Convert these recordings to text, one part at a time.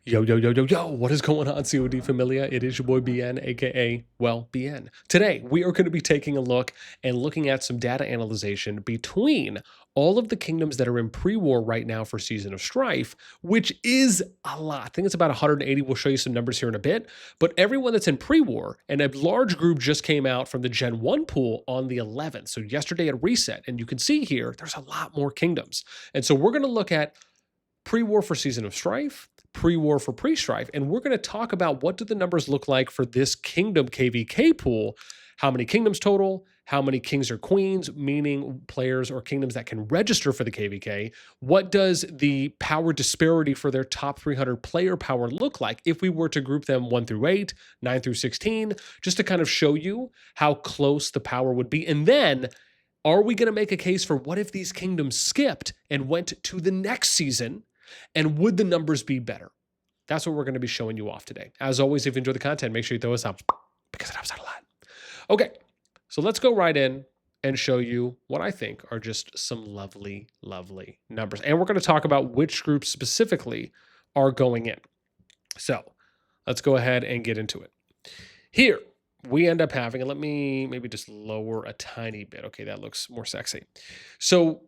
Yo, yo, yo, yo, yo, what is going on, CoD Familia? It is your boy BN, aka, well, BN. Today, we are going to be taking a look and looking at some data analyzation between all of the kingdoms that are in pre-war right now for Season of Strife, which is a lot. I think it's about 180. We'll show you some numbers here in a bit. But everyone that's in pre-war, and a large group just came out from the Gen 1 pool on the 11th. So yesterday at reset, and you can see here, there's a lot more kingdoms. And so we're going to look at pre-war for Season of Strife, pre-war for pre-strife, and we're going to talk about what do the numbers look like for this kingdom KvK pool, how many kingdoms total, how many kings or queens, meaning players or kingdoms that can register for the KvK, what does the power disparity for their top 300 player power look like if we were to group them 1 through 8, 9 through 16, just to kind of show you how close the power would be. And then are we going to make a case for what if these kingdoms skipped and went to the next season? And would the numbers be better? That's what we're going to be showing you off today. As always, if you enjoy the content, make sure you throw us up because it helps out a lot. Okay, so let's go right in and show you what I think are just some lovely, lovely numbers. And we're going to talk about which groups specifically are going in. So let's go ahead and get into it. Here, we end up having, and let me maybe just lower a tiny bit. Okay, that looks more sexy. So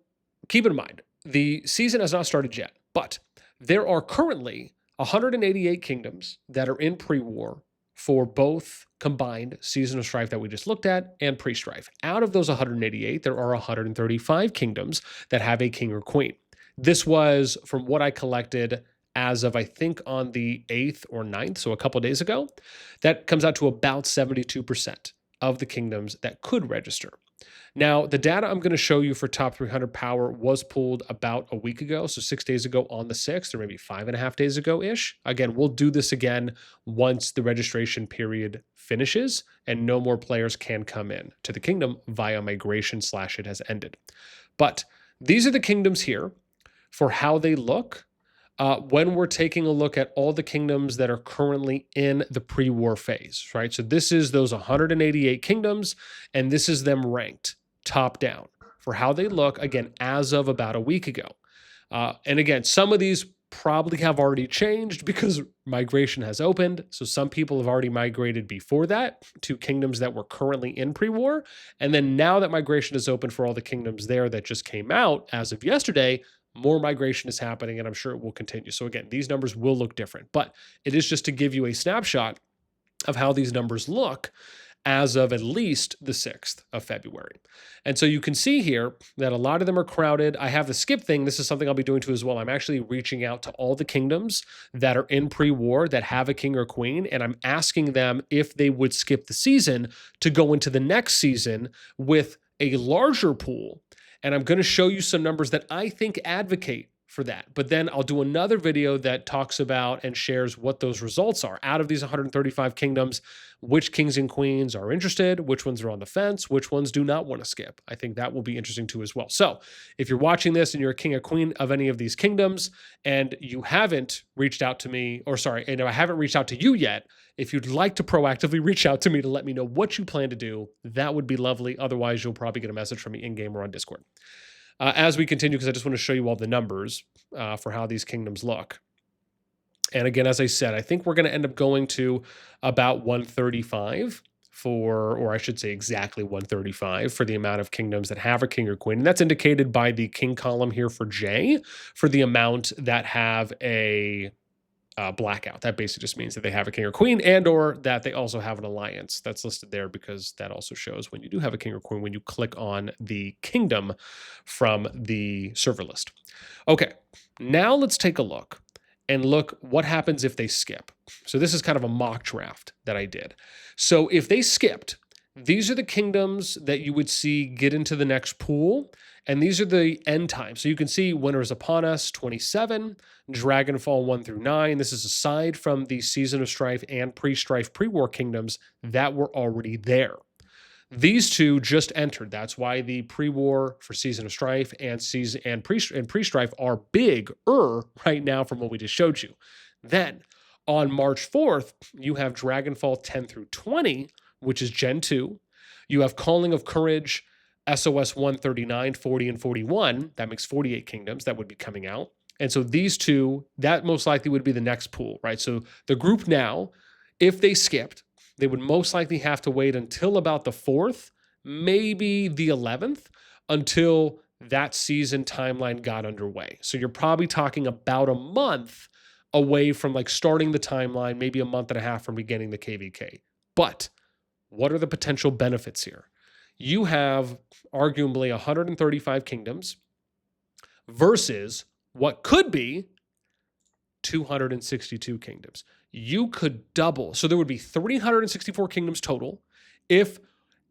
keep in mind, the season has not started yet, but there are currently 188 kingdoms that are in pre-war for both combined Season of Strife that we just looked at and pre-strife. Out of those 188, there are 135 kingdoms that have a king or queen. This was from what I collected as of, I think, on the 8th or 9th, so a couple of days ago. That comes out to about 72% of the kingdoms that could register. Now, the data I'm going to show you for top 300 power was pulled about a week ago, so 6 days ago on the 6th, or maybe 5.5 days ago-ish. Again, we'll do this again once the registration period finishes and no more players can come in to the kingdom via migration / it has ended. But these are the kingdoms here for how they look when we're taking a look at all the kingdoms that are currently in the pre-war phase, right? So this is those 188 kingdoms, and this is them ranked top down for how they look, again, as of about a week ago. And again, some of these probably have already changed because migration has opened. So some people have already migrated before that to kingdoms that were currently in pre-war. And then now that migration is open for all the kingdoms there that just came out as of yesterday, more migration is happening, and I'm sure it will continue. So again, these numbers will look different, but it is just to give you a snapshot of how these numbers look as of at least the 6th of February. And so you can see here that a lot of them are crowded. I have the skip thing. This is something I'll be doing too as well. I'm actually reaching out to all the kingdoms that are in pre-war that have a king or queen, and I'm asking them if they would skip the season to go into the next season with a larger pool. And I'm going to show you some numbers that I think advocate for that. But then I'll do another video that talks about and shares what those results are. Out of these 135 kingdoms, which kings and queens are interested, which ones are on the fence, which ones do not want to skip. I think that will be interesting too as well. So if you're watching this and you're a king or queen of any of these kingdoms and you haven't reached out to me, or sorry, and I haven't reached out to you yet, if you'd like to proactively reach out to me to let me know what you plan to do, that would be lovely. Otherwise, you'll probably get a message from me in-game or on Discord. As we continue, because I just want to show you all the numbers for how these kingdoms look. And again, as I said, I think we're going to end up going to about 135 for, or I should say exactly 135 for the amount of kingdoms that have a king or queen. And that's indicated by the king column here for J for the amount that have a blackout. That basically just means that they have a king or queen and or that they also have an alliance. That's listed there because that also shows when you do have a king or queen when you click on the kingdom from the server list. Okay, now let's take a look and look what happens if they skip. So this is kind of a mock draft that I did. So if they skipped, these are the kingdoms that you would see get into the next pool, and these are the end times. So you can see Winter is Upon Us, 27, Dragonfall 1 through 9. This is aside from the Season of Strife and pre-strife pre-war kingdoms that were already there. These two just entered. That's why the pre-war for Season of Strife and pre-strife are bigger right now from what we just showed you. Then on March 4th, you have Dragonfall 10 through 20, which is Gen 2. You have Calling of Courage, SOS 139, 40, and 41. That makes 48 kingdoms that would be coming out. And so these two, that most likely would be the next pool, right? So the group now, if they skipped, they would most likely have to wait until about the 4th, maybe the 11th, until that season timeline got underway. So you're probably talking about a month away from like starting the timeline, maybe a month and a half from beginning the KvK. But what are the potential benefits here? You have arguably 135 kingdoms versus what could be 262 kingdoms. You could double. So there would be 364 kingdoms total if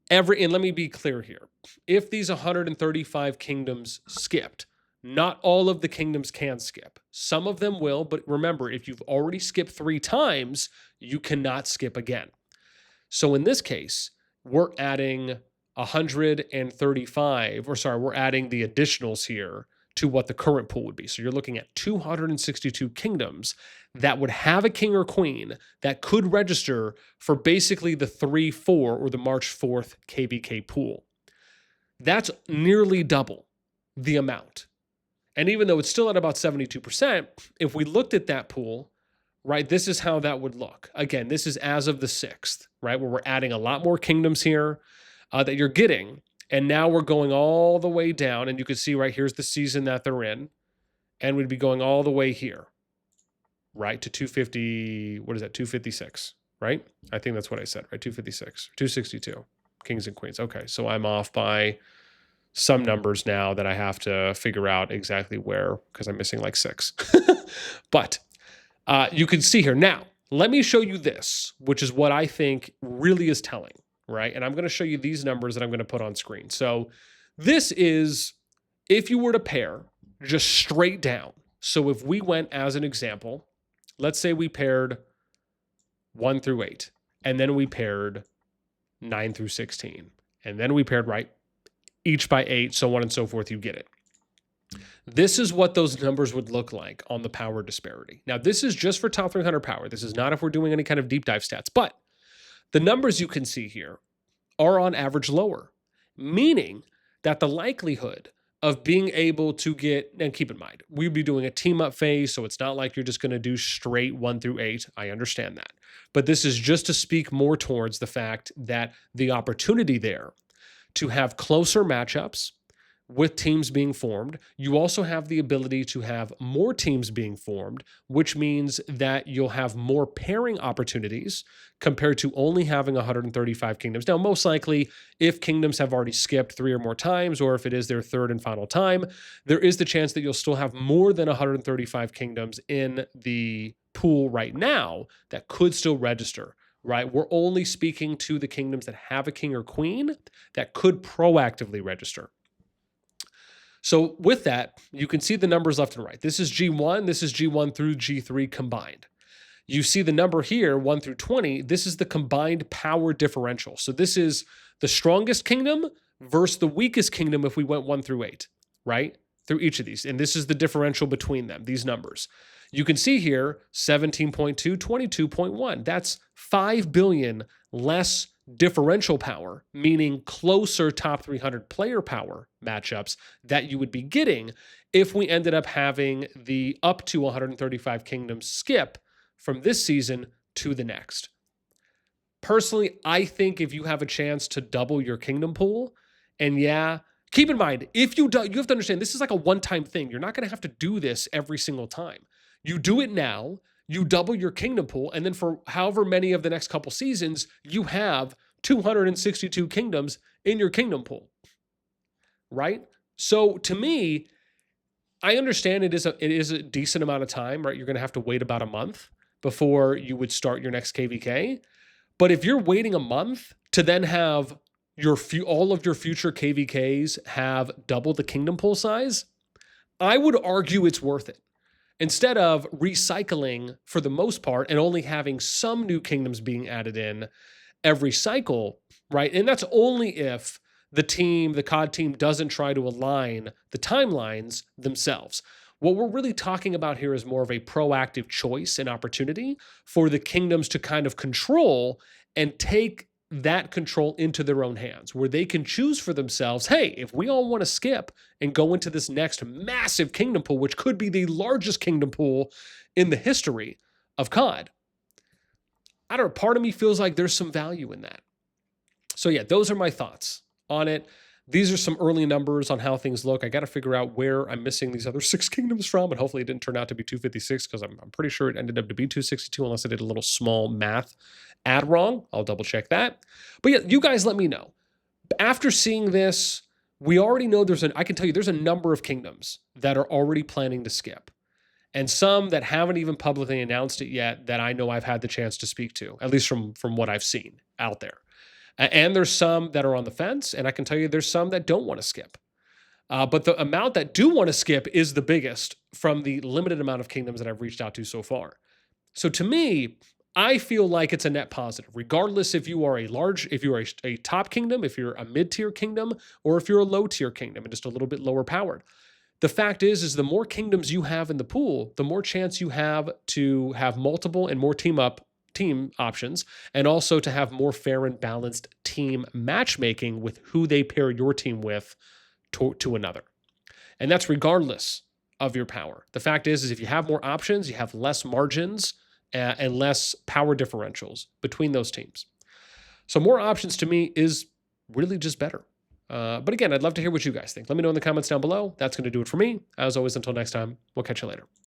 and let me be clear here. If these 135 kingdoms skipped, not all of the kingdoms can skip. Some of them will, but remember, if you've already skipped 3 times, you cannot skip again. So in this case, we're adding 135, we're adding the additionals here to what the current pool would be. So you're looking at 262 kingdoms that would have a king or queen that could register for basically the 3-4 or the March 4th KvK pool. That's nearly double the amount. And even though it's still at about 72%, if we looked at that pool, right, this is how that would look. Again, this is as of the 6th, right, where we're adding a lot more kingdoms here that you're getting. And now we're going all the way down, and you can see right here's the season that they're in, and we'd be going all the way here, right, to 250, what is that, 256, right? I think that's what I said, right, 256, 262, kings and queens. Okay, so I'm off by some numbers now that I have to figure out exactly where, because I'm missing like 6. But you can see here. Now, let me show you this, which is what I think really is telling. Right? And I'm going to show you these numbers that I'm going to put on screen. So this is, if you were to pair just straight down. So if we went as an example, let's say we paired 1 through 8, and then we paired 9 through 16, and then we paired, right, each by 8, so on and so forth, you get it. This is what those numbers would look like on the power disparity. Now, this is just for top 300 power. This is not if we're doing any kind of deep dive stats, but the numbers you can see here are on average lower, meaning that the likelihood of being able to get, and keep in mind, we'd be doing a team up phase, so it's not like you're just going to do straight 1 through 8. I understand that. But this is just to speak more towards the fact that the opportunity there to have closer matchups with teams being formed. You also have the ability to have more teams being formed, which means that you'll have more pairing opportunities compared to only having 135 kingdoms. Now, most likely, if kingdoms have already skipped 3 or more times, or if it is their 3rd and final time, there is the chance that you'll still have more than 135 kingdoms in the pool right now that could still register. Right? We're only speaking to the kingdoms that have a king or queen that could proactively register. So with that, you can see the numbers left and right. This is G1. This is G1 through G3 combined. You see the number here, 1 through 20. This is the combined power differential. So this is the strongest kingdom versus the weakest kingdom if we went 1 through 8, right? Through each of these. And this is the differential between them, these numbers. You can see here, 17.2, 22.1. That's 5 billion less differential power, meaning closer top 300 player power matchups that you would be getting if we ended up having the up to 135 kingdoms skip from this season to the next. Personally, I think if you have a chance to double your kingdom pool, and yeah, keep in mind, if you have to understand, this is like a one-time thing. You're not going to have to do this every single time. You do it now, you double your kingdom pool, and then for however many of the next couple seasons, you have 262 kingdoms in your kingdom pool, right? So to me, I understand it is a decent amount of time, right? You're going to have to wait about a month before you would start your next KvK. But if you're waiting a month to then have all of your future KvKs have double the kingdom pool size, I would argue it's worth it. Instead of recycling for the most part and only having some new kingdoms being added in every cycle, right? And that's only if the CoD team doesn't try to align the timelines themselves. What we're really talking about here is more of a proactive choice and opportunity for the kingdoms to kind of control and take that control into their own hands, where they can choose for themselves, hey, if we all want to skip and go into this next massive kingdom pool, which could be the largest kingdom pool in the history of COD, I don't know, part of me feels like there's some value in that. So yeah, those are my thoughts on it. These are some early numbers on how things look. I got to figure out where I'm missing these other 6 kingdoms from, and hopefully it didn't turn out to be 256, because I'm pretty sure it ended up to be 262 unless I did a little small math add wrong. I'll double check that. But yeah, you guys let me know. After seeing this, we already know I can tell you there's a number of kingdoms that are already planning to skip, and some that haven't even publicly announced it yet that I know I've had the chance to speak to, at least from what I've seen out there. And there's some that are on the fence, and I can tell you there's some that don't want to skip. But the amount that do want to skip is the biggest from the limited amount of kingdoms that I've reached out to so far. So to me, I feel like it's a net positive, regardless if you are a top kingdom, if you're a mid-tier kingdom, or if you're a low-tier kingdom and just a little bit lower powered. The fact is the more kingdoms you have in the pool, the more chance you have to have multiple and more team options, and also to have more fair and balanced team matchmaking with who they pair your team with to another. And that's regardless of your power. The fact is if you have more options, you have less margins and less power differentials between those teams. So more options to me is really just better. But again, I'd love to hear what you guys think. Let me know in the comments down below. That's going to do it for me. As always, until next time, we'll catch you later.